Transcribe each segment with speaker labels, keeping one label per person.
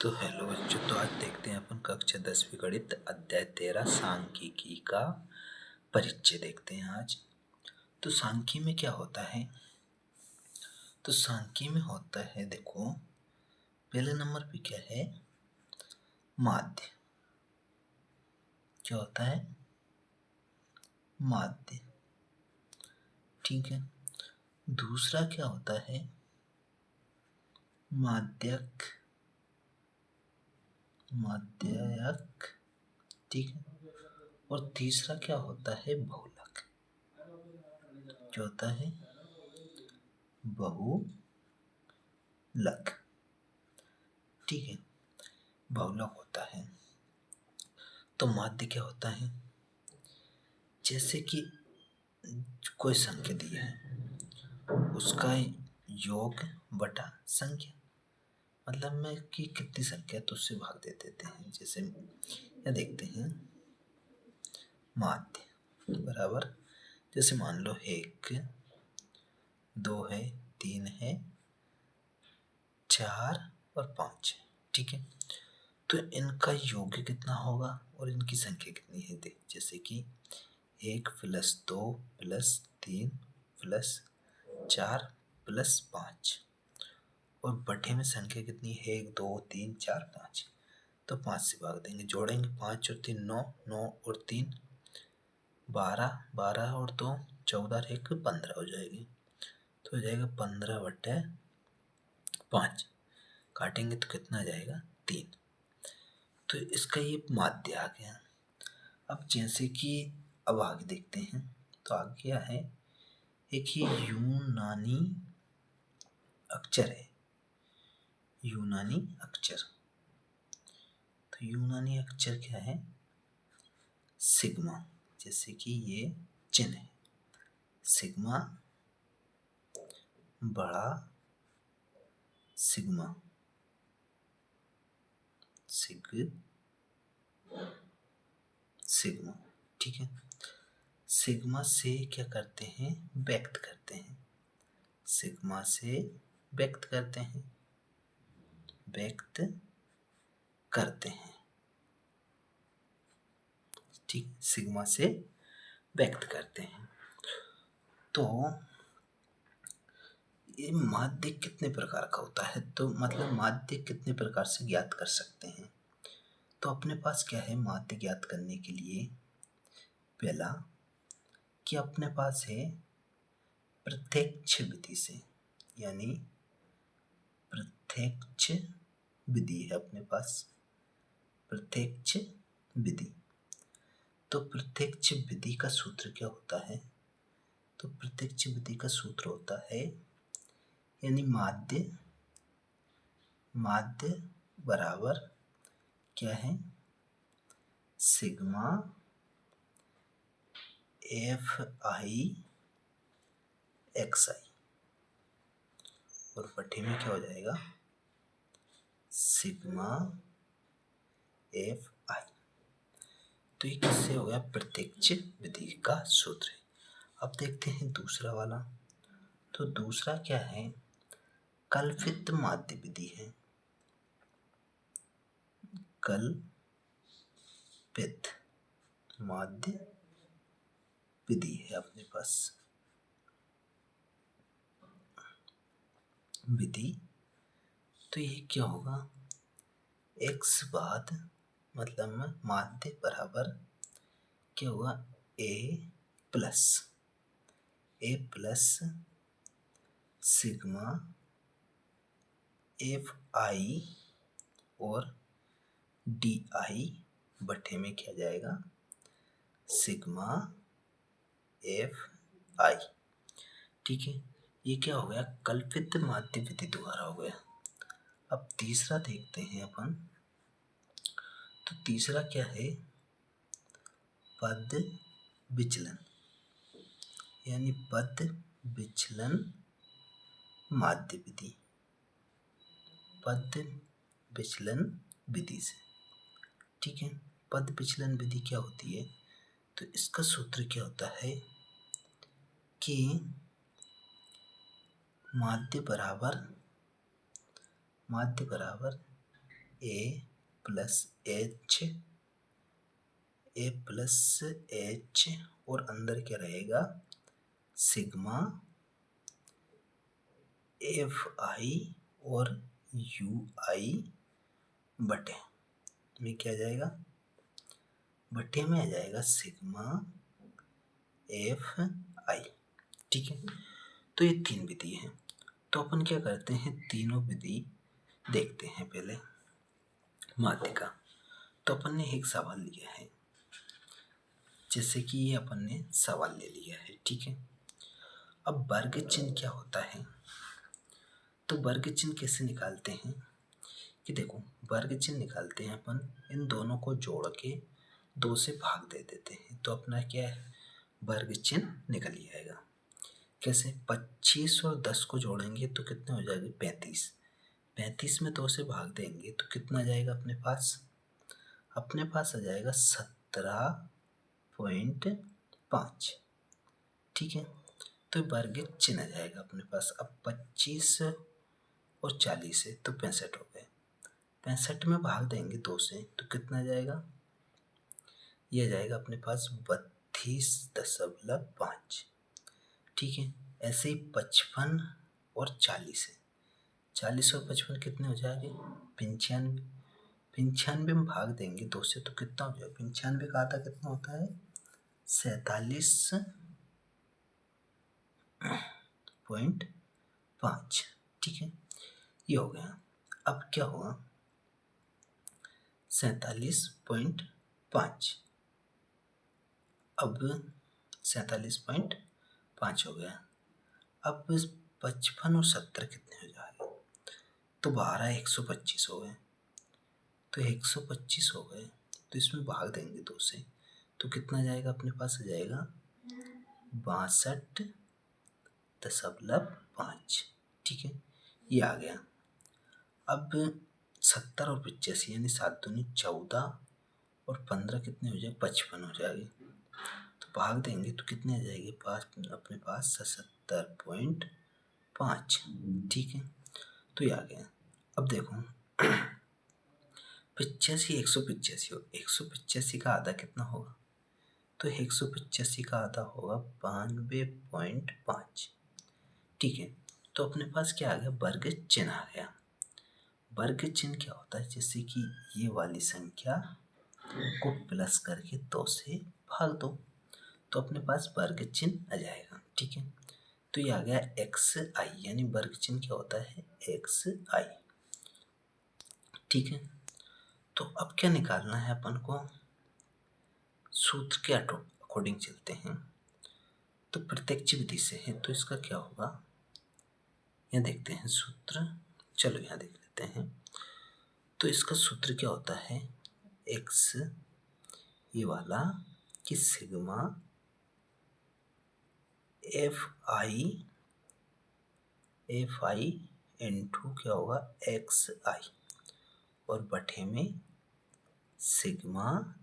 Speaker 1: तो हेलो बच्चों। तो आज देखते हैं अपन कक्षा 10वीं गणित अध्याय 13 सांख्यिकी का परिचय देखते हैं आज। तो सांख्यिकी में क्या होता है? तो सांख्यिकी में होता है, देखो पहले नंबर पे क्या है? माध्य। क्या होता है? माध्य। ठीक है। दूसरा क्या होता है? माध्यक। माध्यक। ठीक है। और तीसरा क्या होता है? बहुलक। क्या होता है? बहुलक। ठीक है। बहुलक होता है। तो माध्य क्या होता है? जैसे कि कोई संख्या दी है, उसका योग बटा संख्या, मतलब में कि कितनी संख्या तो उससे भाग दे देते हैं। जैसे या देखते हैं माध्य बराबर, जैसे मान लो 1 2 है, 3 है, 4 और 5 है। ठीक है। तो इनका योग कितना होगा और इनकी संख्या कितनी है? देख, जैसे कि 1 + 2 + 3 + 4 + 5 और बटे में संख्या कितनी है? 1 2 3 4 5। तो 5 से भाग देंगे, जोड़ेंगे 5 और 3 9, 9 और 3 12, 12 और 2 14 और 1 15 हो जाएगी। तो हो जाएगा 15/5। काटेंगे तो कितना आ जाएगा? 3। तो इसका ये माध्य आ गया। अब जैसे कि अब आगे देखते हैं, तो आगे क्या है? एक ये यूनानी अक्षर है, यूनानी अक्षर। तो यूनानी अक्षर क्या है? सिग्मा। जैसे कि ये चिन्ह है, सिग्मा बड़ा सिग्मा, सिग्मा। ठीक है। सिग्मा से क्या करते हैं? व्यक्त करते हैं। सिग्मा से व्यक्त करते हैं, व्यक्त करते हैं। ठीक, सिग्मा से व्यक्त करते हैं। तो ये माध्य कितने प्रकार का होता है? तो मतलब माध्य कितने प्रकार से ज्ञात कर सकते हैं? तो अपने पास क्या है माध्य ज्ञात करने के लिए? पहला कि अपने पास है प्रत्यक्ष विधि से, यानी प्रत्यक्ष विधि है अपने पास, प्रत्यक्ष विधि। तो प्रत्यक्ष विधि का सूत्र क्या होता है? तो प्रत्यक्ष विधि का सूत्र होता है, यानी माध्य बराबर क्या है? सिग्मा Fi xi और बटे में क्या हो जाएगा? Sigma Fi। तो ये किससे हो गया? प्रत्यक्ष विधि का सूत्र है। अब देखते हैं दूसरा वाला। तो दूसरा क्या है? कल्पित माध्य विधि है, कल्पित माध्य विधि है अपने पास विधि। तो ये क्या होगा? x बाद मतलब में माध्य बराबर क्या होगा? a प्लस सिग्मा Fi और डी बटे में क्या जाएगा? Sigma Fi। ठीक है। ये क्या हो गया? कल्पित माध्य विधि द्वारा हो गया। अब तीसरा देखते हैं अपन। तो तीसरा क्या है? पद विचलन, यानी पद विचलन माध्य विधि, पद विचलन विधि से। ठीक है। पद विचलन विधि क्या होती है? तो इसका सूत्र क्या होता है कि माध्य बराबर ए प्लस एच, ए प्लस एच, और अंदर क्या रहेगा, सिग्मा एफ आई और यू आई बटे में क्या जाएगा, बटे में आ जाएगा सिग्मा एफ आई। ठीक है, तो ये तीन विधि है। तो अपन क्या करते हैं, तीनों विधि देखते हैं। पहले माध्यिका, तो अपन ने एक सवाल लिया है, जैसे कि ये अपन ने सवाल ले लिया है। ठीक है, अब वर्ग चिन्ह क्या होता है, तो वर्ग चिन्ह कैसे निकालते हैं कि देखो, वर्ग चिन्ह निकालते हैं अपन इन दोनों को जोड़ के 2 से भाग दे देते हैं, तो अपना क्या है, वर्ग चिन्ह निकल ही आएगा। कैसे, 25 और 10 को जोड़ेंगे तो कितने हो जाएंगे, 35। 35 में 2 से भाग देंगे तो कितना आ जाएगा अपने पास, अपने पास आ जाएगा 17.5। ठीक है, तो वर्ग चिन्ह आ जाएगा अपने पास। अब 25 और 40 है तो 65 हो गए। 65 में भाग देंगे 2 से तो कितना आ जाएगा, ये जाएगा अपने पास 32.5। ठीक है, ऐसे ही 55 और 40 है, 40 और 55 कितने हो जाएंगे, 95। 95 में भाग देंगे 2 से तो कितना हो जाएगा, 95 का आधा कितना होता है, 47.5। ठीक है, ये हो गया। अब क्या होगा, 47.5, अब 47.5 हो गया। अब 55 और 70 कितने हो जाएंगे, तो 12 125 हो गए, तो 125 हो गए, तो इसमें भाग देंगे 2 से तो कितना जाएगा, अपने पास आ जाएगा 62.5। ठीक है, ये आ गया। अब 70 और 85 यानी 7 दूनी 14 और 15 कितने हो जाए, 55 हो जाएगी, तो भाग देंगे तो कितने आ जाएगी, अपने पास 77.5। ठीक है, तो ये आ गया। अब देखो 85 185 हो, 185 का आधा कितना होगा, तो 185 का आधा होगा 92.5। ठीक है, तो अपने पास क्या आ गया, वर्ग चिन्ह आ गया। वर्ग चिन्ह क्या होता है, जैसे कि ये वाली संख्या को प्लस करके 2 से भाग दो तो अपने पास वर्ग चिन्ह आ जाएगा। ठीक है, तो ये आ गया एक्स आई, यानी वर्ग चिन्ह क्या होता है, एक्स आई। ठीक है, तो अब क्या निकालना है अपन को, सूत्र के अकॉर्डिंग चलते हैं। तो प्रत्यक्ष विधि से है तो इसका क्या होगा, यहाँ देखते हैं सूत्र, चलो यहाँ देख लेते हैं। तो इसका सूत्र क्या होता है, एक्स ये वाला कि सिग्मा एफ आई इंटू क्या होगा, एक्स आई, और बटे में सिग्मा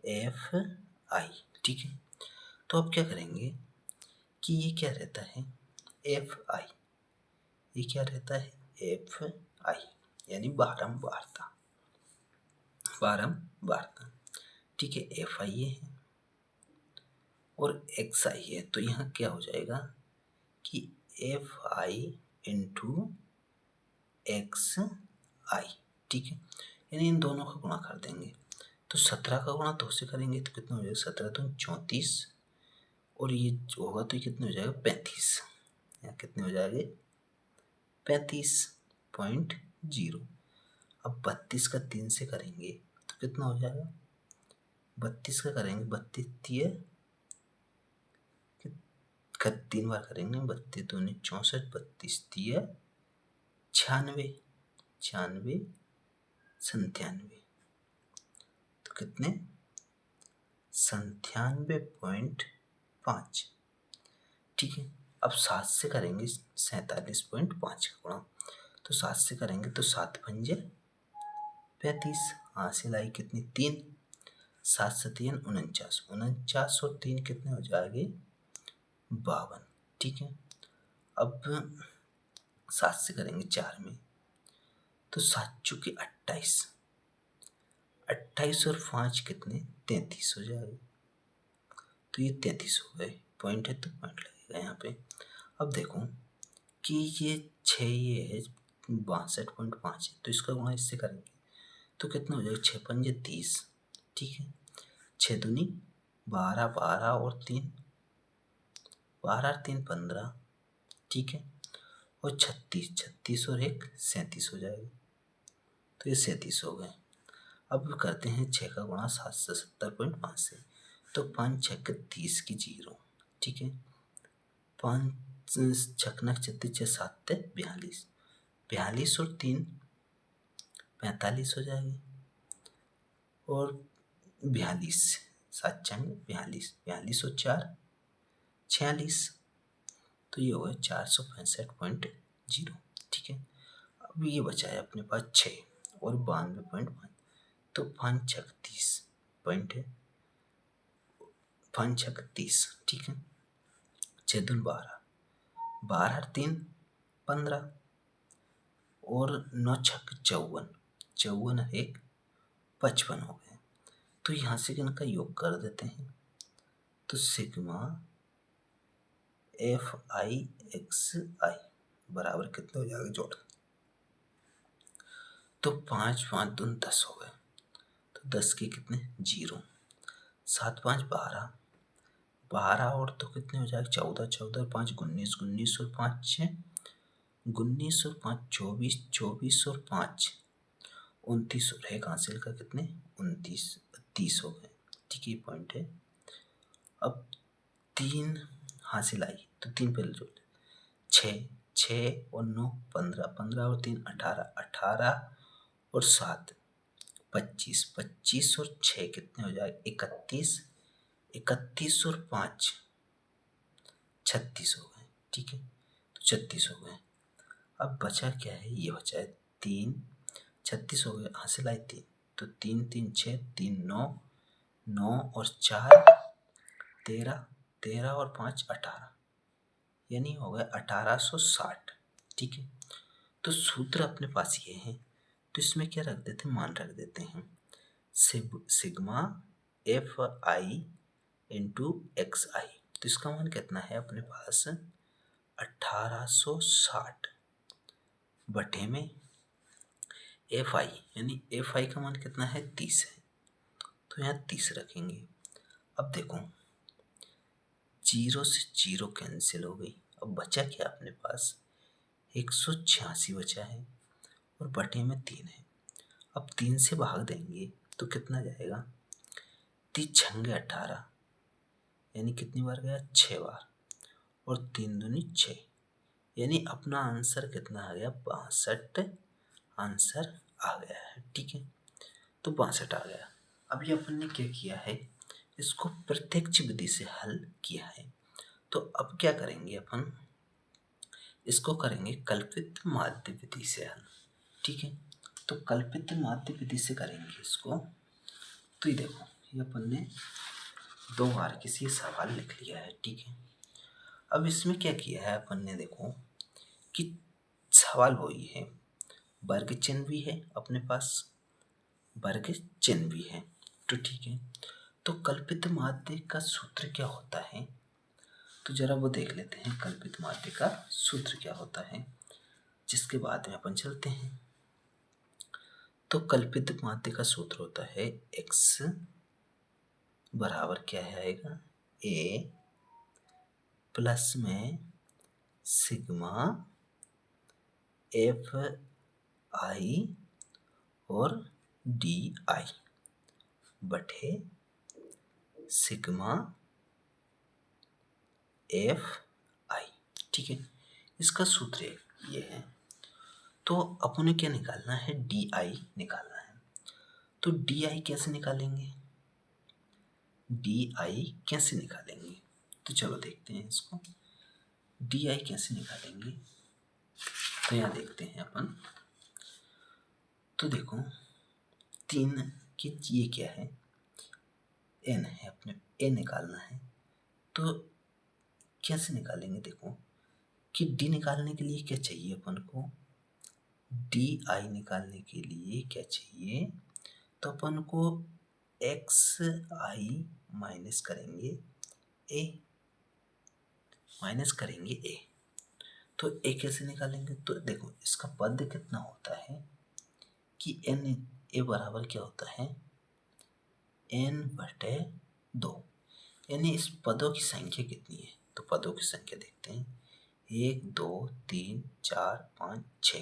Speaker 1: एफ आई। ठीक है, तो अब क्या करेंगे कि ये क्या रहता है, एफ आई, ये क्या रहता है, एफ आई, यानी बारंबारता, बारंबारता। ठीक है, एफ आई है और एक्स आई है, तो यहाँ क्या हो जाएगा कि एफ आई इंटू एक्स आई। ठीक है, यानी इन दोनों का गुणा कर देंगे, तो 17 का गुणा 2 से करेंगे तो कितना हो जाएगा, 17 तो 34, और ये जो होगा तो ये कितने हो जाएगा, 35, यहाँ कितने हो जाएंगे, 35.0। अब 32 का 3 से करेंगे तो कितना हो जाएगा, 32 का करेंगे, 3 बार करेंगे, 32 दूनी 64, 32 तिया 96, 96 97, तो कितने 97.5। ठीक है, अब 7 से करेंगे 47.5 का गुणा, तो 7 से करेंगे तो 7 पंजे 35, हाँ से लाई कितनी 3, 7 से 3 49, 49 और 3 कितने हो जाएंगे 52। ठीक है, अब 7 से करेंगे 4 में, तो 7 चुके 28। 28 और 5 कितने, 33 हो जाएगा। तो ये 33 हो गए, पॉइंट है तो पॉइंट लगेगा यहाँ पे। अब देखो कि ये 6 ये है 62.5 है, तो इसका गुणा इससे करेंगे तो कितना हो जाएगा, 6 पंजे 30, ठीक है। 6 दूनी 12, 12 और 3 12 और 3 15, ठीक है। और 36, 36 और 1 37 हो जाएगा। तो ये 37 हो गए। अब करते हैं 6 का गुणा 770.5 से, तो 5 6 30 की 0, ठीक है। 5 छकना 36 7 42, 42 और 3 45 हो जाएगी। और 42 7 चांग 42, 42 और 4 46, तो ये हो गया 465.0, ठीक है। अब ये बचा है अपने पास 6 और 92.5, तो 5 छक 30 पॉइंट है, 5 छक 30, ठीक है। 6 दून 12, 12 और 3 15 और 9 छक 54, 54 और 1 55 हो गए। तो यहाँ से इनका योग कर देते हैं, तो सिग्मा एफ आई एक्स आई बराबर कितने हो जाएगा जोड़, तो 5 5 दून 10 हो गए, तो 10 के कितने 0, 7 5 12, 12 और तो कितने हो जाएगा 14, 14 और 5 19, 19 और 5 6 19 और 5 24, 24 और 5 29 और 1 हासिल का कितने 29 30 हो गए, ठीक है। पॉइंट है। अब 3 हासिल आई तो 3 पहले जोड़, 6 6 और 9 15, 15 और 3 18, 18 और 7 25, 25 और 6 कितने हो जाएगा 31, 31 और 5 36 हो गए, ठीक है। तो 36 हो गए। अब बचा क्या है, ये बचा है 3, 36 हो गए, हासिल आए 3, तो 3 3 6 3 9, 9 और 4 13, 13 और 5 18, यानी हो गया 1860, ठीक है। तो सूत्र अपने पास ये है, तो इसमें क्या रख देते हैं, मान रख देते हैं, sigma F I into X I. तो इसका मान कितना है अपने पास 1860 बटे में एफ आई, यानी एफ आई का मान कितना है 30 है, तो यहाँ 30 रखेंगे। अब देखो 0 से 0 कैंसिल हो गई, अब बचा क्या अपने पास 186 बचा है और बटे में 3 है। अब 3 से भाग देंगे तो कितना जाएगा, 3 छंगे 18, यानी कितनी बार गया 6 बार, और 3 दूनी 6, यानी अपना आंसर कितना आ गया 62 आंसर आ गया है, ठीक है। तो 62 आ गया। अब ये अपन ने क्या किया है, इसको प्रत्यक्ष विधि से हल किया है। तो अब क्या करेंगे अपन, इसको करेंगे कल्पित माध्य विधि से हल, ठीक है। तो कल्पित माध्य विधि से करेंगे इसको, तो ये देखो ये अपन ने 2 बार किसी सवाल लिख लिया है, ठीक है। अब इसमें क्या किया है अपन ने, देखो कि सवाल वही है, वर्ग चिन्ह भी है अपने पास, वर्ग चिन्ह भी है, तो ठीक है। तो कल्पित माध्य का सूत्र क्या होता है, तो जरा वो देख लेते हैं कल्पित माध्य का सूत्र क्या होता है, जिसके बाद में अपन चलते हैं। तो कल्पित माध्य का सूत्र होता है x बराबर क्या आएगा, a प्लस में सिग्मा एफ आई और डी आई बटे सिग्मा एफ आई, ठीक है। इसका सूत्र ये है। तो अपन ने क्या निकालना है, डी आई निकालना है। तो डी आई कैसे निकालेंगे, डी आई कैसे निकालेंगे, तो चलो देखते हैं इसको, डी आई कैसे निकालेंगे। तो यहाँ देखते हैं अपन, तो देखो 3 की ये क्या है, एन है, अपने एन निकालना है। तो कैसे निकालेंगे, देखो कि डी निकालने के लिए क्या चाहिए अपन को, डी आई निकालने के लिए क्या चाहिए, तो अपन को एक्स आई माइनस करेंगे ए, तो ए कैसे निकालेंगे, तो देखो इसका पद कितना होता है कि एन, ए बराबर क्या होता है n/2, यानी इस पदों की संख्या कितनी है, तो पदों की संख्या देखते हैं 1 2 3 4 5 6,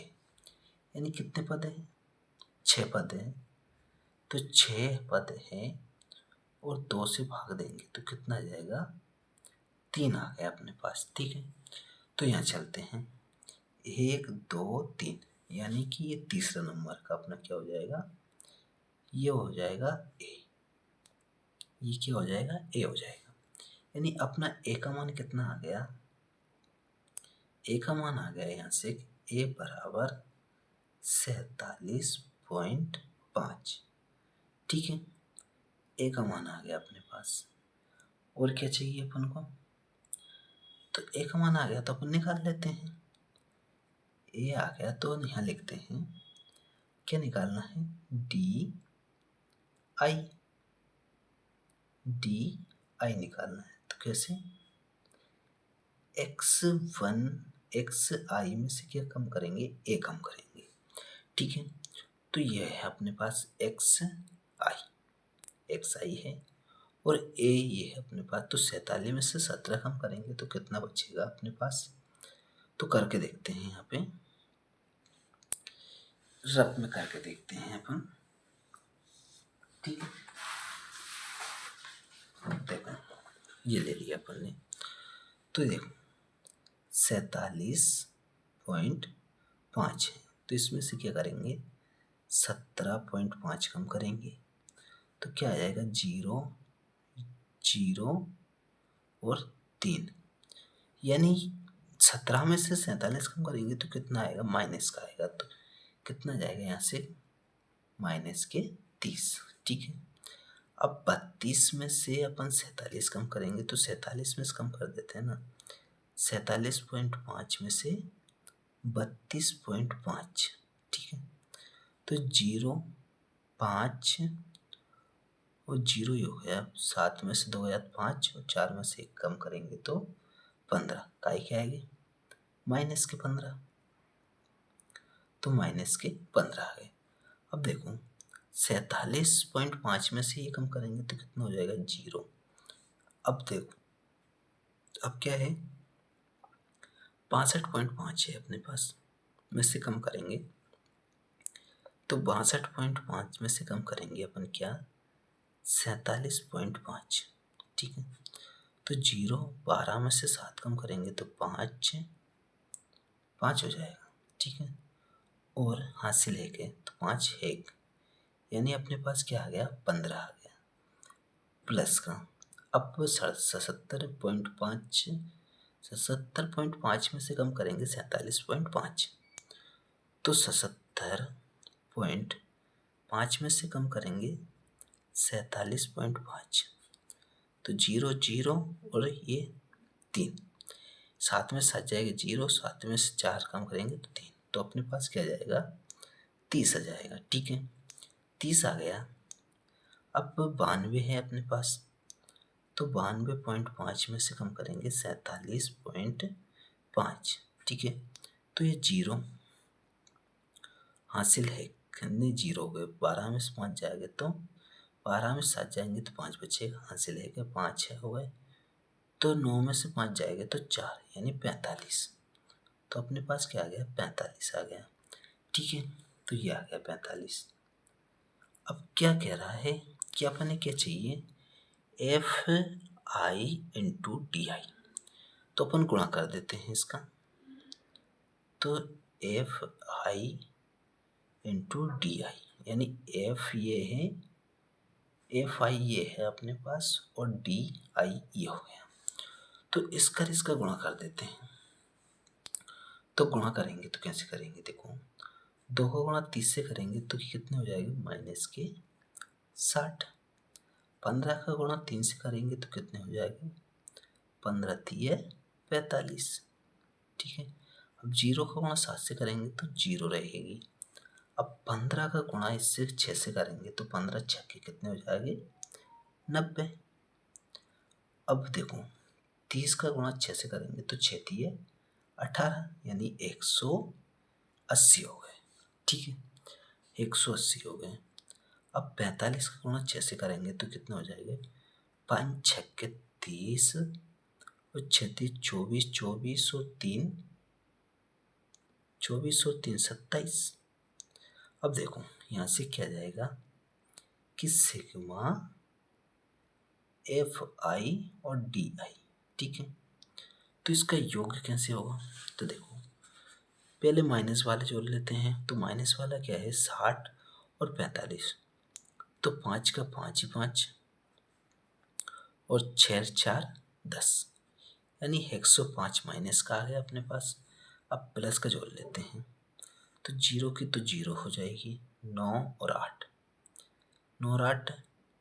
Speaker 1: यानी कितने पद हैं, 6 पद हैं। तो 6 पद हैं और 2 से भाग देंगे तो कितना आ जाएगा, 3 आ गया अपने पास। ठीक है, तो यहाँ चलते हैं 1 2 3, यानी कि ये तीसरा नंबर का अपना क्या हो जाएगा, ये हो जाएगा ए, ये क्या हो जाएगा, ए हो जाएगा। यानी अपना ए का मान कितना आ गया, ए का मान आ गया यहाँ से ए बराबर 47.5। ठीक है, ए का मान आ गया अपने पास। और क्या चाहिए अपन को, तो ए का मान आ गया तो अपन निकाल लेते हैं, ए आ गया तो यहाँ लिखते हैं क्या निकालना है, डी आई निकालना है। तो कैसे, एक्स आई में से क्या कम करेंगे, ए कम करेंगे। ठीक है, तो ये है अपने पास एक्स आई है और ए ये है अपने पास। तो 47 में से 17 कम करेंगे तो कितना बचेगा अपने पास, तो करके देखते हैं, यहाँ पे रफ में करके देखते हैं अपन। ठीक है, देखो ये ले लिया अपन ने, तो देखो 47.5 है, तो इसमें से क्या करेंगे 17.5 कम करेंगे तो क्या आ जाएगा, 0 0 और 3, यानी 17 में से 47 कम करेंगे तो कितना आएगा, माइनस का आएगा। तो कितना जाएगा यहाँ से, -30। ठीक है, अब 32 में से अपन 47 कम करेंगे तो 47 में से कम कर देते हैं ना, 47.5 में से 32.5। ठीक है, तो 0 5 और 0 ही हो गया, 7 में से 2 गया 5 और 4 में से 1 कम करेंगे तो 15, काई क्या आएगी, -15, तो -15 आ गए। अब देखो 47.5 में से ये कम करेंगे तो कितना हो जाएगा, 0। अब देखो अब क्या है, 62.5 है अपने पास, में से कम करेंगे तो 62.5 में से कम करेंगे अपन क्या, 47.5। ठीक है, तो 0 12 में से 7 कम करेंगे तो 5 हो जाएगा। ठीक है, और हासिल है के तो 5 है, यानी अपने पास क्या आ गया, 15 आ गया प्लस का। अब 77.5 में से कम करेंगे 47.5, तो 77.5 में से कम करेंगे 47.5, तो 0 0 और ये 3, 7 में 7 जाएगा 0, 7 में से 4 कम करेंगे तो 3, तो अपने पास क्या जाएगा, 30 आ जाएगा। ठीक है, 30 आ गया। अब 92 है अपने पास, तो 92.5 में से कम करेंगे 47.5। ठीक है, तो ये 0 हासिल है, कितने 0 हो गए, 12 में से 5 जाएंगे तो 12 में 7 जाएंगे तो 5 बचेगा, हासिल है कि 5 है हो गए, तो 9 में से 5 जाएंगे तो 4, यानी 45। तो अपने पास क्या आ गया, 45 आ गया। ठीक है, तो ये आ गया 45। अब क्या कह रहा है कि अपने क्या चाहिए, F I into D I, तो अपन गुणा कर देते हैं इसका, तो F I into D I, यानी एफ ये है, एफ आई ये है अपने पास और डी आई ये हो गया, तो इसका गुणा कर देते हैं। तो गुणा करेंगे तो कैसे करेंगे, देखो 2 का गुणा 30 से करेंगे तो कितने हो जाएंगे, -60। 15 का गुणा 3 से करेंगे तो कितने हो जाएंगे, 15 3 45। ठीक है, अब 0 का गुणा 7 से करेंगे तो 0 रहेगी। अब 15 का गुणा इससे 6 से करेंगे तो 15 छक्के कितने हो जाएंगे, 90। अब देखो 30 का गुणा 6 से करेंगे तो 6 तिये 18, यानी 180 हो गए। ठीक है, 180 हो गए। अब 45 का गुणा 6 से करेंगे तो कितने हो जाएंगे, 5 छक्के 30 और 36 24, 24 और 3 27। अब देखो यहाँ से क्या जाएगा कि सिग्मा एफ आई और डी आई। ठीक है, तो इसका योग कैसे होगा, तो देखो पहले माइनस वाले जोड़ लेते हैं। तो माइनस वाला क्या है, 60 और 45, तो 5 का 5 ही 5 और 6 4 10, यानी 105 माइनस का आ गया अपने पास। अब प्लस का जोड़ लेते हैं, तो 0 की तो 0 हो जाएगी, 9 और 8, 9 और 8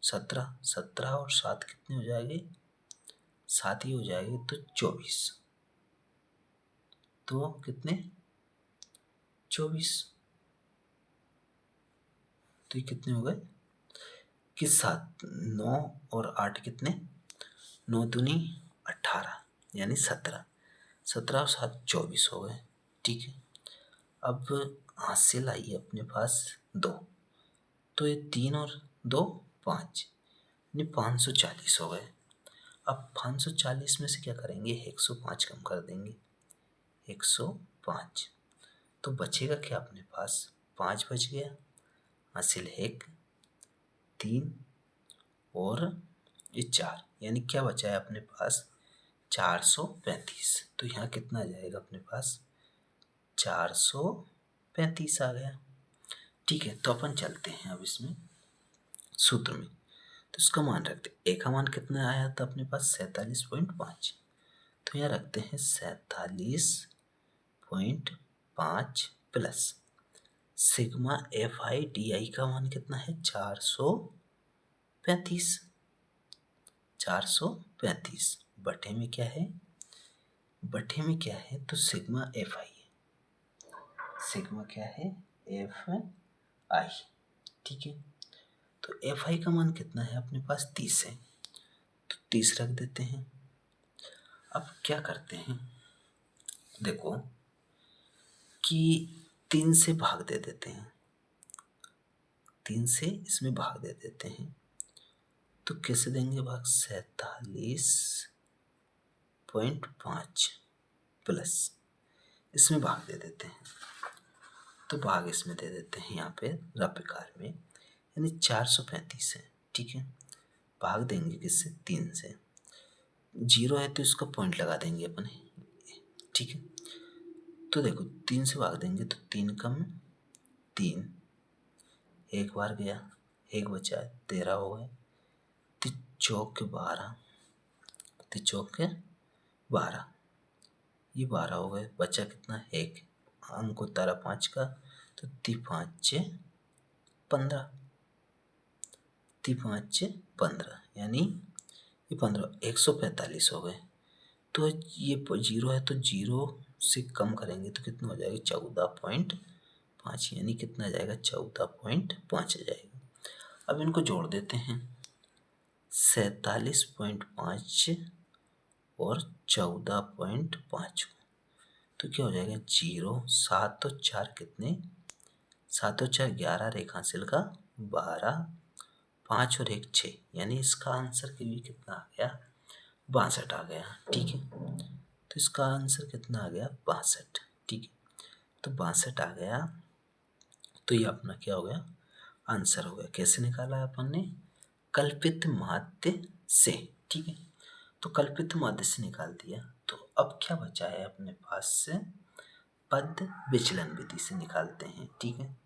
Speaker 1: 17, 17 और 7 कितने हो जाएंगे, 7 ही हो जाएंगे, तो 24। तो कितने, 24। तो ये कितने हो गए कि 7, 9 और 8 कितने, 9 दूनी 18, यानी 17, 17 और 7 24 हो गए। ठीक है, अब हासिल आई अपने पास 2, तो ये 3 और 2 5, यानी 540 हो गए। अब 540 में से क्या करेंगे, 105 कम कर देंगे, 105, तो बचेगा क्या अपने पास, 5 बच गया, हासिल 1 3 और ये 4, यानी क्या बचा है अपने पास, 435। तो यहाँ कितना आ जाएगा अपने पास, 435 आ गया। ठीक है, तो अपन चलते हैं अब इसमें सूत्र में, तो इसका मान रखते हैं। ए का मान कितना आया था अपने पास, 47.5, तो यहाँ रखते हैं 47.5 plus sigma F I D I का मान कितना है, 435, 435 बटे में क्या है, बटे में क्या है, तो सिग्मा एफ आई है, सिग्मा क्या है, एफ आई। ठीक है, तो एफ आई का मान कितना है अपने पास, 30 है, तो 30 रख देते हैं। अब क्या करते हैं, देखो कि 3 से भाग दे देते हैं, 3 से इसमें भाग दे देते हैं, तो कैसे देंगे भाग, 47.5 प्लस इसमें भाग दे देते हैं, तो भाग इसमें दे देते हैं यहाँ पे रफिकार में, यानी 435 है। ठीक है, भाग देंगे किससे, 3 से, 0 है तो इसका पॉइंट लगा देंगे अपने। ठीक है, तो देखो 3 से भाग देंगे तो 3 कम 3, एक बार गया, एक बचा है, 13 हो गए, 3 चौक के 12, 3 चौक के 12, ये 12 हो गए, बचा कितना, एक अंक उतारा 5 का, तो 3 5 15, 3 5 15, यानी ये 15, 145 हो गए। तो ये 0 है तो 0 से कम करेंगे तो कितना हो जाएगा, 14.5, यानी कितना आ जाएगा, 14.5 आ जाएगा। अब इनको जोड़ देते हैं, 47.5 और 14.5, तो क्या हो जाएगा, 0 7 और 4 कितने, 7 और 4 11, रेखा हासिल का 12, 5 और 1 6, यानी इसका आंसर के लिए कितना आ गया, 62 आ गया। ठीक है, तो इसका आंसर कितना आ गया, 62। ठीक है, तो 62 आ गया, तो ये अपना क्या हो गया, आंसर हो गया। कैसे निकाला अपन ने, कल्पित माध्य से। ठीक है, तो कल्पित माध्य से निकाल दिया, तो अब क्या बचा है अपने पास से, पद विचलन विधि से निकालते हैं। ठीक है,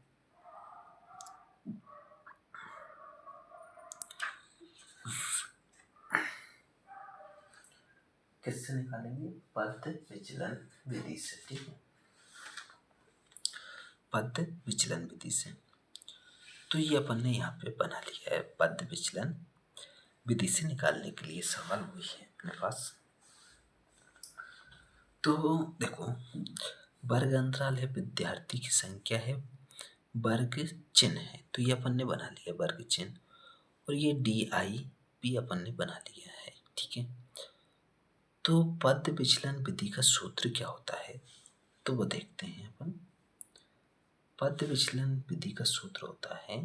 Speaker 1: किससे निकालेंगे, पद विचलन विधि से। ठीक है, पद विचलन विधि से, तो ये अपन ने यहाँ पे बना लिया है, पद विचलन विधि से निकालने के लिए सवाल वही है अपने पास। तो देखो वर्ग अंतराल है, विद्यार्थी की संख्या है, वर्ग चिन्ह है, तो ये अपन ने बना लिया वर्ग चिन्ह। और ये DI भी अपन ने बना लिया है, ठीक है। तो पद विचलन विधि का सूत्र क्या होता है, तो वो देखते हैं अपन। पद विचलन विधि का सूत्र होता है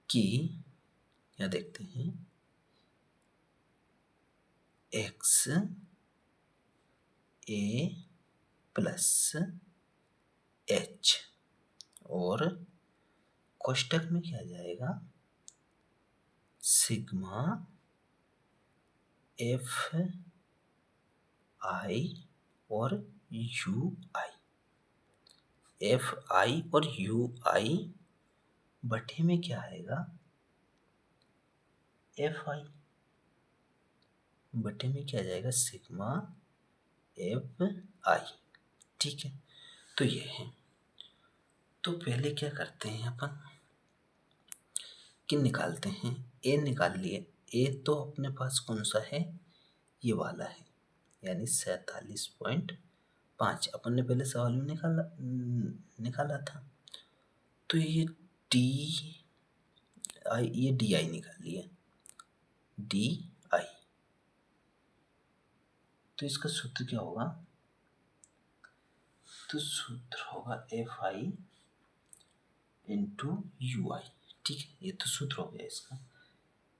Speaker 1: कि, क्या देखते हैं, x a प्लस h, और कोष्टक में क्या जाएगा, सिग्मा f i और u i, f i और u i बटे में क्या आएगा, f i बटे में क्या जाएगा, सिग्मा f i, ठीक है। तो ये है। तो पहले क्या करते हैं अपन कि निकालते हैं, a निकाल लिए। a तो अपने पास कौन सा है, ये वाला है, यानी 47.5 अपन ने पहले सवाल में निकाला था। तो ये डी आई निकाल लिया, DI। तो इसका सूत्र क्या होगा, तो सूत्र होगा FI इंटू UI, ठीक है। ये तो सूत्र हो गया इसका,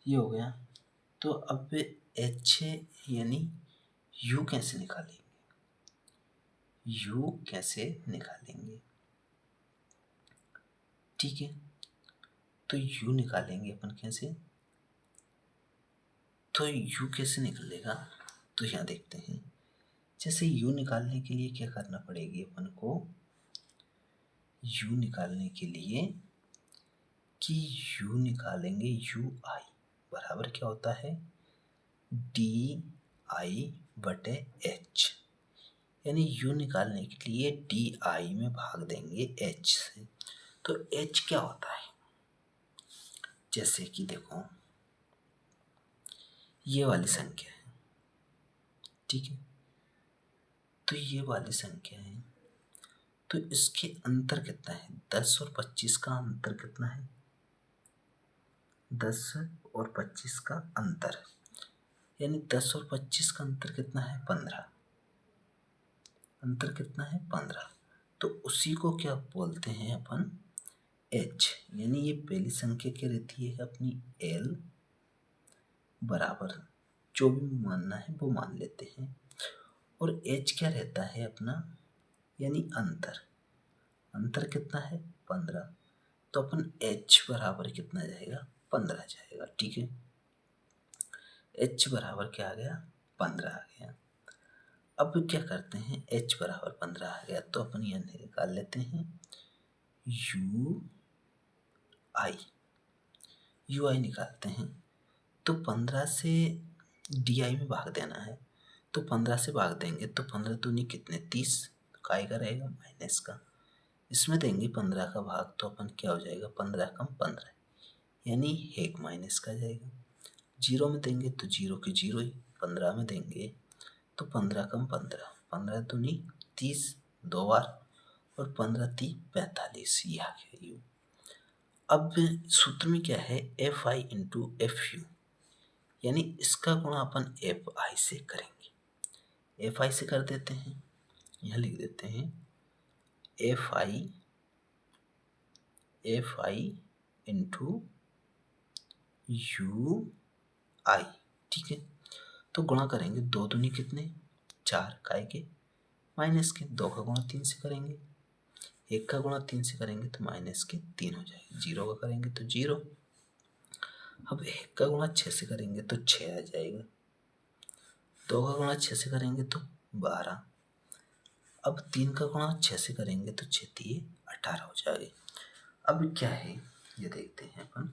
Speaker 1: ये हो गया। तो अब H यानी U कैसे निकालेंगे, U कैसे निकालेंगे, ठीक है। तो U निकालेंगे अपन कैसे, तो U कैसे निकलेगा, तो यहाँ देखते हैं। जैसे U निकालने के लिए क्या करना पड़ेगी अपन को, U निकालने के लिए कि U निकालेंगे, UI बराबर क्या होता है, DI बटे H, यानी U निकालने के लिए DI में भाग देंगे H से। तो H क्या होता है, जैसे कि देखो ये वाली संख्या है, ठीक है। तो ये वाली संख्या है, तो इसके अंतर कितना है, 10 और 25 का अंतर कितना है, 10 और 25 का अंतर, यानी 10 और 25 का अंतर कितना है, 15। अंतर कितना है, 15। तो उसी को क्या बोलते हैं अपन, H, यानी ये पहली संख्या क्या रहती है अपनी, L बराबर जो भी मानना है वो मान लेते हैं, और H क्या रहता है अपना, यानी अंतर। अंतर कितना है, 15। तो अपन H बराबर कितना जाएगा, 15 जाएगा, ठीक है। H बराबर क्या आ गया, 15 आ गया। अब क्या करते हैं, H बराबर 15 आ गया, तो अपन यह निकाल लेते हैं UI निकालते हैं। तो 15 से DI में भाग देना है, तो 15 से भाग देंगे तो 15 दूनी कितने, 30, काय का रहेगा, माइनस का। इसमें देंगे 15 का भाग, तो अपन क्या हो जाएगा, 15 कम 15, यानी एक माइनस का जाएगा। जीरो में देंगे तो जीरो की जीरो ही, 15 में देंगे तो 15 कम 15, 15 दूनी 30 दो बार, और 15 × 3 = 45, ये आ गया यू। अब सूत्र में क्या है, FI इंटू FU, यानी इसका गुणा अपन FI से करेंगे। FI से कर देते हैं, यहाँ लिख देते हैं FI इंटू UI, ठीक है। तो गुणा करेंगे, दो दूनी कितने, 4, काय के, माइनस के। 2 का गुणा 3 से करेंगे, 1 का गुणा 3 से करेंगे तो माइनस के 3 हो जाएगी, 0 का करेंगे तो 0। अब 1 का गुणा 6 से करेंगे तो 6 आ जाएगा, 2 का गुणा 6 से करेंगे तो 12। अब 3 का गुणा 6 से करेंगे तो 6 × 3 = 18 हो जाएगा। अब क्या है ये देखते हैं अपन,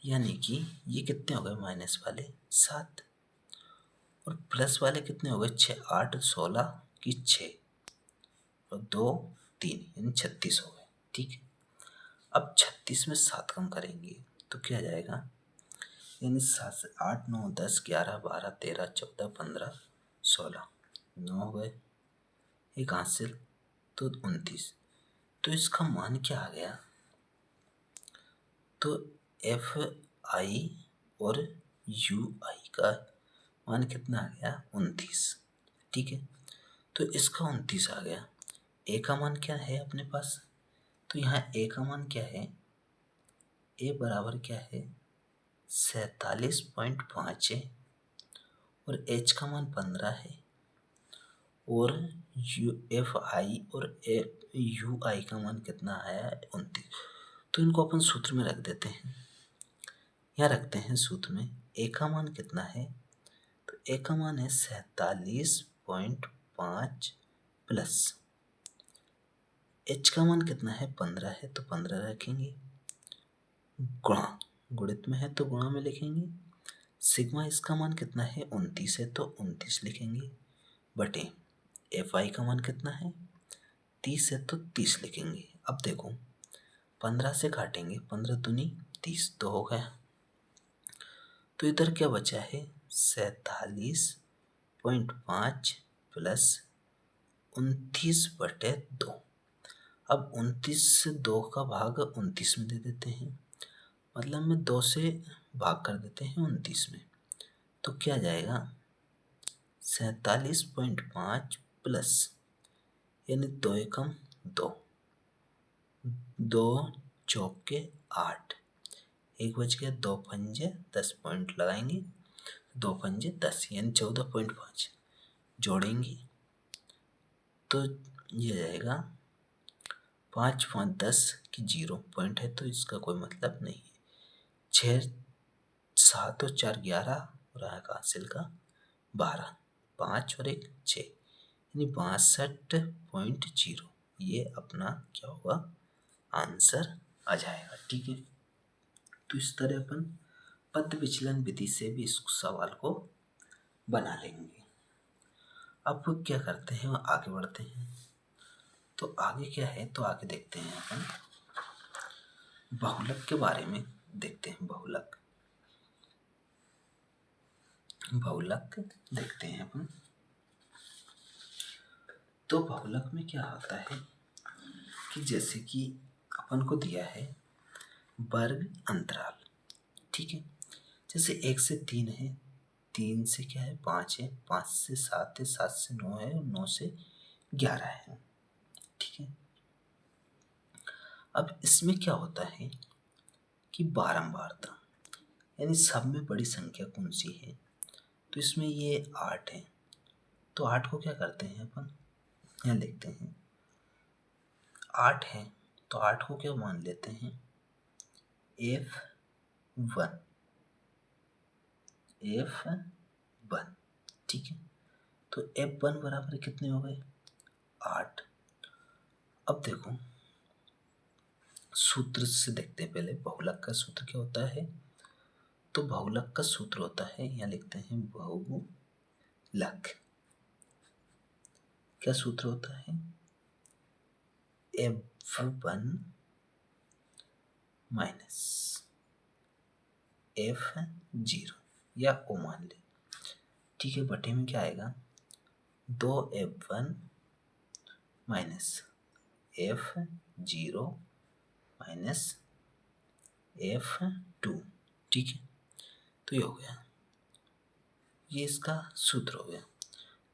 Speaker 1: यानी कि ये कितने हो गए, माइनस वाले 7, और प्लस वाले कितने हो गए, 6 8 16 की 6 और 2 3, यानी 36 हो गए, ठीक है। अब 36 में 7 कम करेंगे तो क्या जाएगा, यानी 7 से 8 9 10 11 12 13 14 15 16, 9 हो गए, एक हासिल तो 29। तो इसका मान क्या आ गया, तो एफ आई और यू आई का मान कितना आ गया, 29। ठीक है, तो इसका 29 आ गया। ए का मान क्या है अपने पास, तो यहाँ ए का मान क्या है, ए बराबर क्या है 47.5 है, और एच का मान 15 है, और यू एफ आई और यू आई का मान कितना आया है 29। तो इनको अपन सूत्र में रख देते हैं, यहाँ रखते हैं सूत्र में। ए का मान कितना है, तो ए का मान है 47.5 प्लस एच का मान कितना है 15 है, तो 15 रखेंगे, गुणा गुणित में है तो गुणा में लिखेंगे, सिग्मा इसका मान कितना है 29 है तो 29 लिखेंगे, बटे एफ आई का मान कितना है 30 है तो 30 लिखेंगे। अब देखो 15 से काटेंगे, 15 दूनी 30 तो हो गया, तो इधर क्या बचा है 47.5 प्लस 29/2। अब 29 से 2 का भाग 29 में दे देते हैं, मतलब में 2 से भाग कर देते हैं 29 में, तो क्या जाएगा 47.5 प्लस, यानी 2 एकम 2, 2 चौके 8, एक बच गया, 2 पंजे 10 पॉइंट लगाएंगे, 2 पंजे 10 यानी 14.5 जोड़ेंगे तो ये जाएगा 5 5 10 की 0 पॉइंट है तो इसका कोई मतलब नहीं है। 6 7 और 4 11 और आएगा हासिल का 12, 5 और 1 6, यानी 62.0 ये अपना क्या होगा आंसर आ जाएगा। ठीक है, तो इस तरह अपन पद विचलन विधि से भी इस सवाल को बना लेंगे। अब क्या करते हैं, आगे बढ़ते हैं। तो आगे क्या है, तो आगे देखते हैं अपन बहुलक के बारे में देखते हैं। बहुलक देखते हैं अपन। तो बहुलक में क्या होता है कि जैसे कि अपन को दिया है वर्ग अंतराल, ठीक है, जैसे 1 से 3 है, 3 से क्या है 5 है, 5 से 7 है, 7 से 9 है, और 9 से 11 है। ठीक है, अब इसमें क्या होता है कि बारंबारता, यानी सब में बड़ी संख्या कौन सी है, तो इसमें ये 8 है, तो 8 को क्या करते हैं अपन, यहाँ लिखते हैं 8 है, तो 8 को क्या मान लेते हैं F1, ठीक है, तो F1 बराबर कितने हो गए 8। अब देखो सूत्र से देखते हैं पहले, बहुलक का सूत्र क्या होता है, तो बहुलक का सूत्र होता है, यहाँ लिखते हैं बहुलक, क्या सूत्र होता है F1 माइनस F0 या O मान ले, ठीक है, बटे में क्या आएगा 2F1 minus F0 minus F2, ठीक है, तो ये हो गया, ये इसका सूत्र हो गया।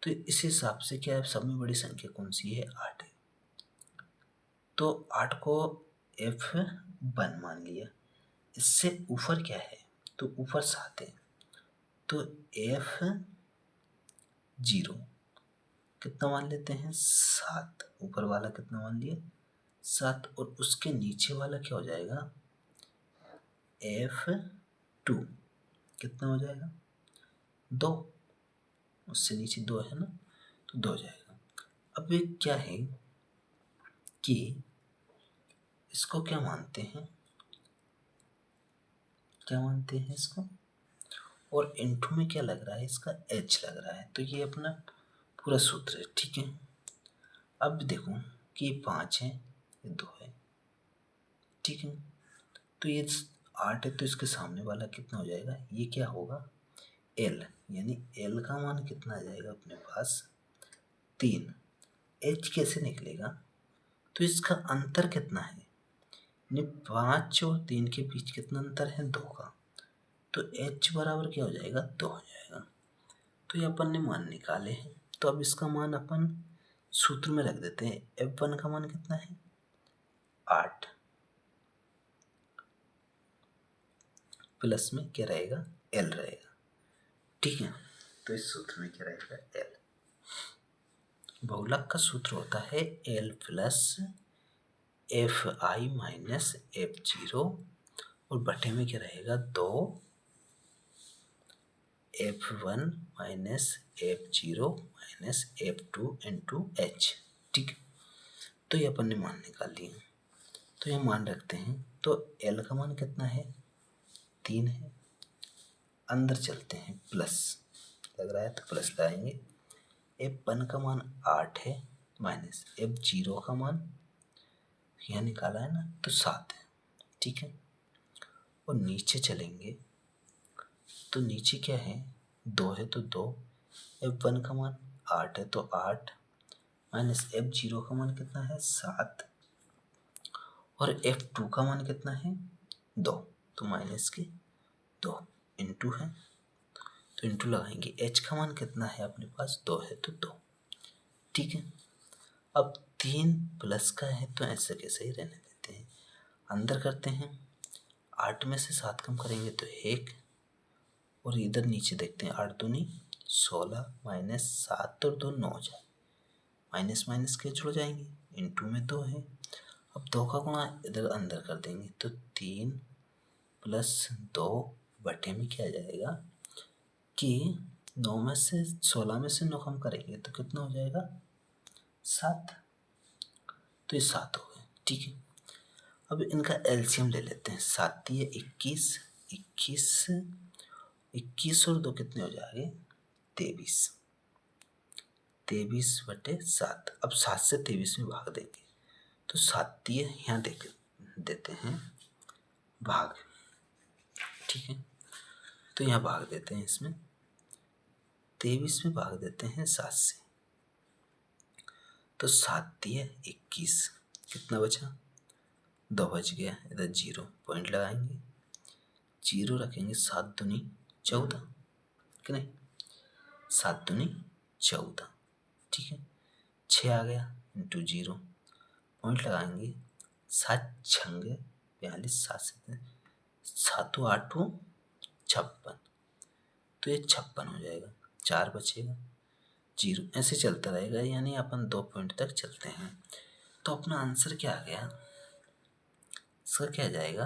Speaker 1: तो इस हिसाब से क्या है, सब में बड़ी संख्या कौन सी है 8 है, तो 8 को F1 मान लिया, इससे ऊपर क्या है, तो ऊपर 7 है, तो F0 कितना मान लेते हैं 7, ऊपर वाला कितना मान लिया 7, और उसके नीचे वाला क्या हो जाएगा F2 कितना हो जाएगा 2, उससे नीचे 2 है ना, तो 2 हो जाएगा। अब ये क्या है कि इसको क्या मानते हैं, इसको, और इनटू में क्या लग रहा है इसका H लग रहा है, तो ये अपना पूरा सूत्र है। ठीक है, अब देखो कि ये 5 है, ये 2 है, ठीक है, तो ये 8 है, तो इसके सामने वाला कितना हो जाएगा, ये क्या होगा L, यानी L का मान कितना आ जाएगा अपने पास 3, एच कैसे निकलेगा, तो इसका अंतर कितना है, यानी 5 और 3 के बीच कितना अंतर है, 2 का, तो एच बराबर क्या हो जाएगा, 2 हो जाएगा। तो ये अपन ने मान निकाले हैं, तो अब इसका मान अपन सूत्र में रख देते हैं। F1 का मान कितना है, 8, प्लस में क्या रहेगा, L रहेगा, ठीक है। तो इस सूत्र में क्या रहेगा, L। बहुलक का सूत्र होता है L plus Fi minus F0, और बटे में क्या रहेगा, 2 F1 minus F0 minus F2 into H, ठीक है। तो ये अपन ने मान निकाल लिया, तो ये मान रखते हैं। तो L का मान कितना है, 3 है। अंदर चलते हैं, प्लस लग रहा है तो प्लस लगाएंगे। F1 का मान 8 है, माइनस F0 का मान यहाँ निकाला है ना, तो 7 है, ठीक है। और नीचे चलेंगे तो नीचे क्या है, 2 है तो 2, F1 का मान 8 है तो 8, माइनस F0 का मान कितना है, 7, और F2 का मान कितना है, 2, तो माइनस के 2 इंटू है, तो इंटू लगाएंगे। H का मान कितना है अपने पास, 2 है तो 2, ठीक है। अब 3 प्लस का है तो ऐसे कैसे ही रहने देते हैं। अंदर करते हैं, 8 में से 7 कम करेंगे तो 1, और इधर नीचे देखते हैं, 8 दूनी 16, माइनस 7 और 2 9 हो जाए, माइनस माइनस के जुड़ जाएंगे, इंटू में 2 है। अब 2 का गुणा इधर अंदर कर देंगे तो 3 प्लस 2 बटे में क्या जाएगा कि 9 में से 16 में से 9 कम करेंगे तो कितना हो जाएगा, 7, तो ये 7 हो गए, ठीक है। अब इनका एलसीएम ले लेते हैं, 7 ये 21, 21 21 और 2 कितने हो जाएंगे, 23, 23 बटे 7। अब 7 से 23 में भाग देंगे तो 7 यहाँ देते हैं भाग, ठीक है। तो यहाँ भाग देते हैं, इसमें 23 में भाग देते हैं 7 से, तो 7 21, कितना बचा, 2 बच गया, इधर 0 पॉइंट लगाएंगे, 0 रखेंगे, 7 दूनी 14, कि नहीं, 7 दूनी 14, ठीक है। 6 आ गया इंटू 0 पॉइंट लगाएंगे, 7 छंगे 42, 7 से 7 8 56, तो ये 56 हो जाएगा, 4 बचेगा, 0 ऐसे चलता रहेगा, यानी अपन 2 पॉइंट तक चलते हैं। तो अपना आंसर क्या आ गया, इसका क्या जाएगा,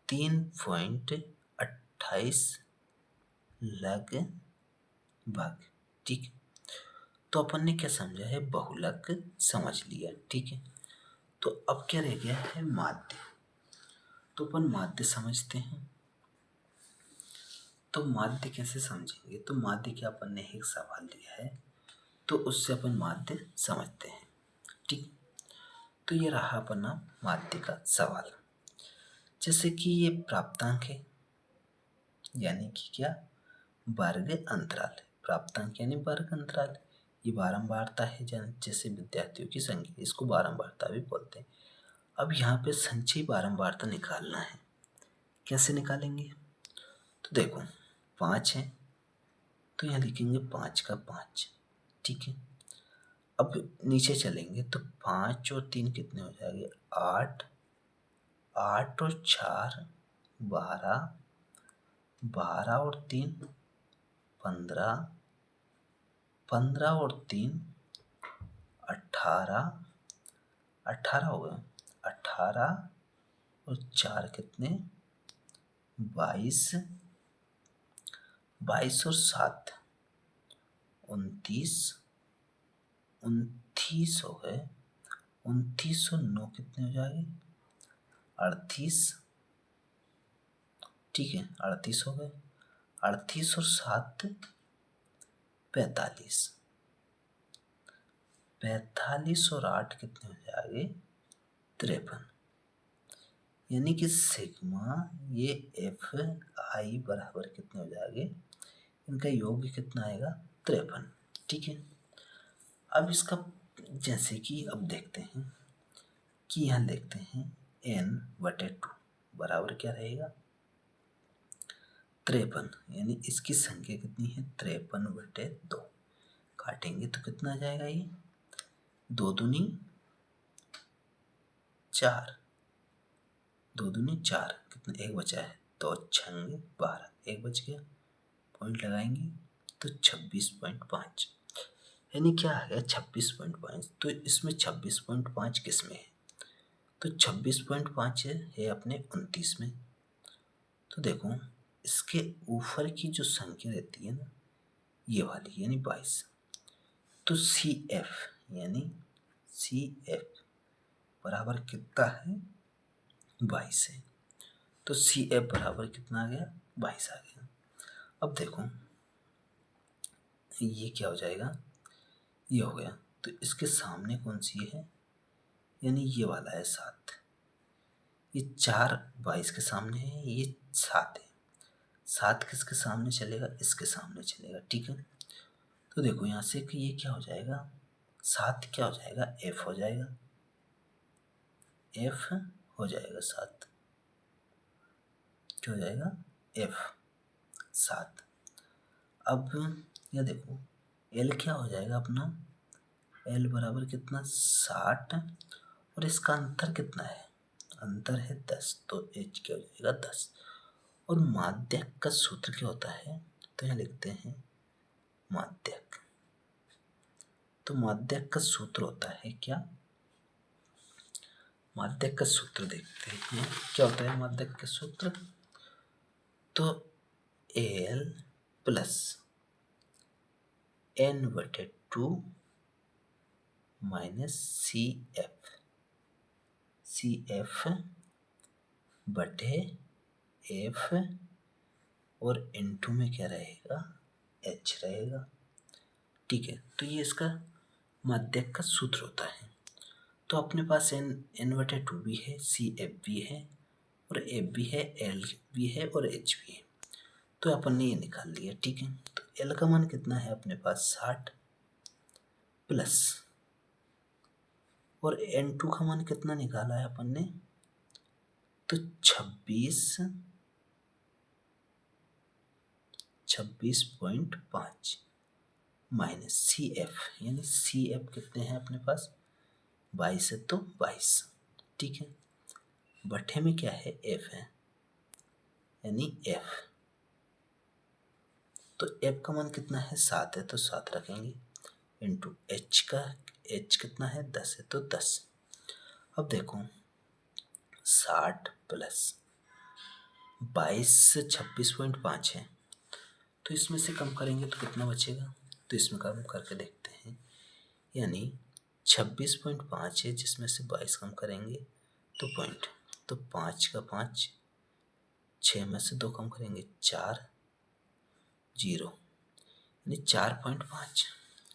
Speaker 1: 3.28 लगभग, ठीक है। तो अपन ने क्या समझा है, बहुलक समझ लिया, ठीक है। तो अब क्या रह गया है, माध्य। तो अपन माध्य समझते हैं। तो माध्य कैसे समझेंगे, तो माध्य क्या, अपन ने एक सवाल लिया है तो उससे अपन माध्य समझते हैं, ठीक। तो ये रहा अपना माध्य का सवाल। जैसे कि ये प्राप्तांक है, यानी कि क्या, वर्ग अंतराल, प्राप्तांक यानी वर्ग अंतराल। ये बारंबारता है, जैसे विद्यार्थियों की संख्या, इसको बारंबारता भी बोलते हैं। अब यहाँ पे संचयी बारंबारता निकालना है, कैसे निकालेंगे, तो देखो 5 है तो यहाँ लिखेंगे 5 का 5, ठीक है। अब नीचे चलेंगे तो 5 और 3 कितने हो जाएंगे, 8, 8 और 4 12, 12 और 3 15, 15 और 3 18, 18 हो गए, 18 और 4 कितने, 22, 22 और 7 29, 29 हो गए, 29 और 9 कितने हो जाएंगे, 38, ठीक है, 38 हो गए, 38 और 7 45, 45 और 8 कितने हो जाएंगे, 53, यानी कि सिग्मा ये एफ आई बराबर कितने हो जाएंगे, इनका योग कितना आएगा, 53, ठीक है। अब इसका जैसे कि अब देखते हैं कि यहाँ देखते हैं n/2 बराबर क्या रहेगा 53, यानी इसकी संख्या कितनी है 53/2। काटेंगे तो कितना आ जाएगा ये 2 दूनी 4, 2 दूनी 4, कितना एक बचा है तो 6 12, एक बच गया, पॉइंट लगाएंगे तो 26.5, यानी क्या आ गया 26.5। तो इसमें 26.5 किस में है तो 26.5 है अपने 29 में। तो देखो इसके ऊपर की जो संख्या रहती है ना ये वाली यानी 22, तो सी एफ यानी सी एफ बराबर कितना है 22 है। तो सी एफ बराबर कितना आ गया 22 आ गया। अब देखो ये क्या हो जाएगा ये हो गया, तो इसके सामने कौन सी है यानी ये वाला है 7, ये 4 22 के सामने है, ये 7 है, 7 किसके सामने चलेगा इसके सामने चलेगा, ठीक है। तो देखो यहाँ से कि ये क्या हो जाएगा 7 क्या हो जाएगा एफ हो जाएगा, एफ हो जाएगा 7, क्या हो जाएगा एफ 7। अब यह देखो एल क्या हो जाएगा अपना एल बराबर कितना 60, और इसका अंतर कितना है अंतर है 10, तो एच क्या हो जाएगा 10। और माध्यक का सूत्र क्या होता है तो यहाँ लिखते हैं माध्यक, तो माध्यक का सूत्र होता है क्या माध्यक का सूत्र देखते हैं क्या होता है माध्यक का सूत्र, तो L plus n/2 minus C F बटे एफ, और n2 में क्या रहेगा h रहेगा, ठीक है। तो ये इसका माध्यक का सूत्र होता है। तो अपने पास n/2 भी है, सी एफ भी है, और एफ भी है, एल भी है और एच भी है। तो अपन ने ये निकाल लिया, ठीक है। तो एल का मान कितना है अपने पास 60 प्लस, और n2 का मान कितना निकाला है अपन ने तो 26.5 माइनस सी एफ, यानी सी एफ कितने हैं अपने पास 22 है तो 22, ठीक है। बटे में क्या है एफ है यानी एफ, तो एफ का मान कितना है 7 है तो 7 रखेंगे, इंटू एच का एच कितना है 10 है तो 10। अब देखो 60 प्लस 22 से 26.5 है, तो इसमें से कम करेंगे तो कितना बचेगा, तो इसमें कम करके देखते हैं, यानी 26.5 है जिसमें से 22 कम करेंगे तो पॉइंट, तो 5 का 5, 6 में से 2 कम करेंगे 4, 0, यानी 4.5,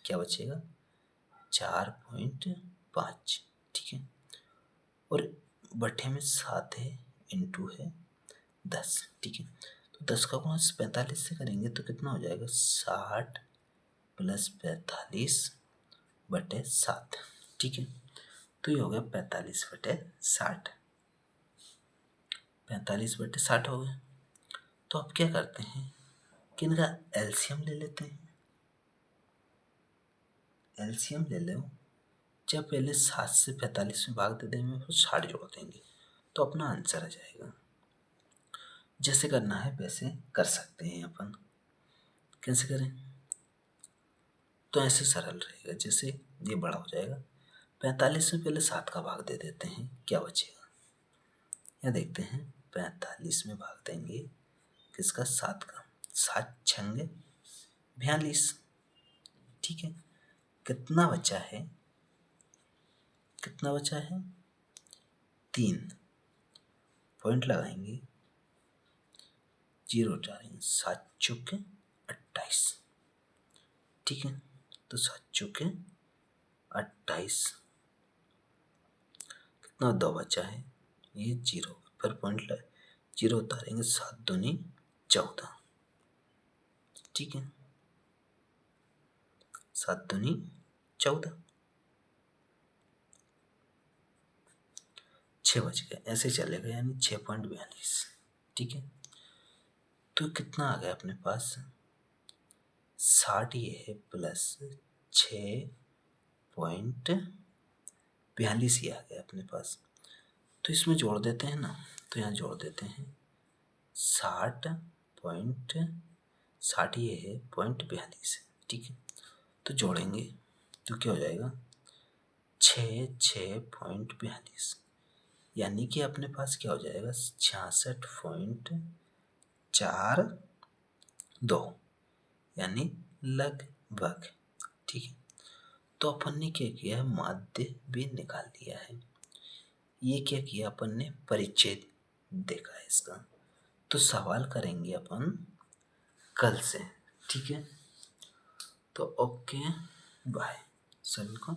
Speaker 1: क्या बचेगा 4.5, ठीक है। और बट्ठे में 7 है, इंटू है 10, ठीक है। तो 10 का गुणा 45 से करेंगे तो कितना हो जाएगा 60 प्लस 45 बटे 7, ठीक है। तो ये हो गया 45/60, 45/60 हो गया। तो अब क्या करते हैं कि इनका एलसीएम ले लेते हैं, एलसीएम ले लो, जब पहले 7 से 45 में भाग दे देंगे फिर 60 जोड़ देंगे तो अपना आंसर आ जाएगा। जैसे करना है वैसे कर सकते हैं अपन, कैसे करें तो ऐसे सरल रहेगा, जैसे ये बड़ा हो जाएगा 45 में पहले 7 का भाग दे देते हैं क्या बचेगा, या देखते हैं 45 में भाग देंगे किसका 7 का, 7 छंगे 42, ठीक है। कितना बचा है कितना बचा है 3, पॉइंट लगाएंगे 0 डालेंगे, 7 चौके 28, ठीक है। तो 7 चौके 28, कितना 2 बचा है ये 0, फिर पॉइंट लगा 0 उतारेंगे 7 दूनी 14, ठीक है 7 दूनी 14। 6 बज गए, ऐसे चलेगा, यानी 6.42। ठीक है, तो कितना आ गया अपने पास, 60 ये है प्लस 6.42 ये आ गया अपने पास। तो इसमें जोड़ देते हैं ना, तो यहाँ जोड़ देते हैं 60 ये है .42 है। ठीक है, तो जोड़ेंगे तो क्या हो जाएगा, 6.42, यानी कि अपने पास क्या हो जाएगा, 66.42, यानी लगभग। ठीक है, तो अपन ने क्या किया है, माध्य भी निकाल लिया है। ये क्या किया अपन ने, परिचय देखा है इसका। तो सवाल करेंगे अपन कल से। ठीक है, तो ओके, बाय सभी को।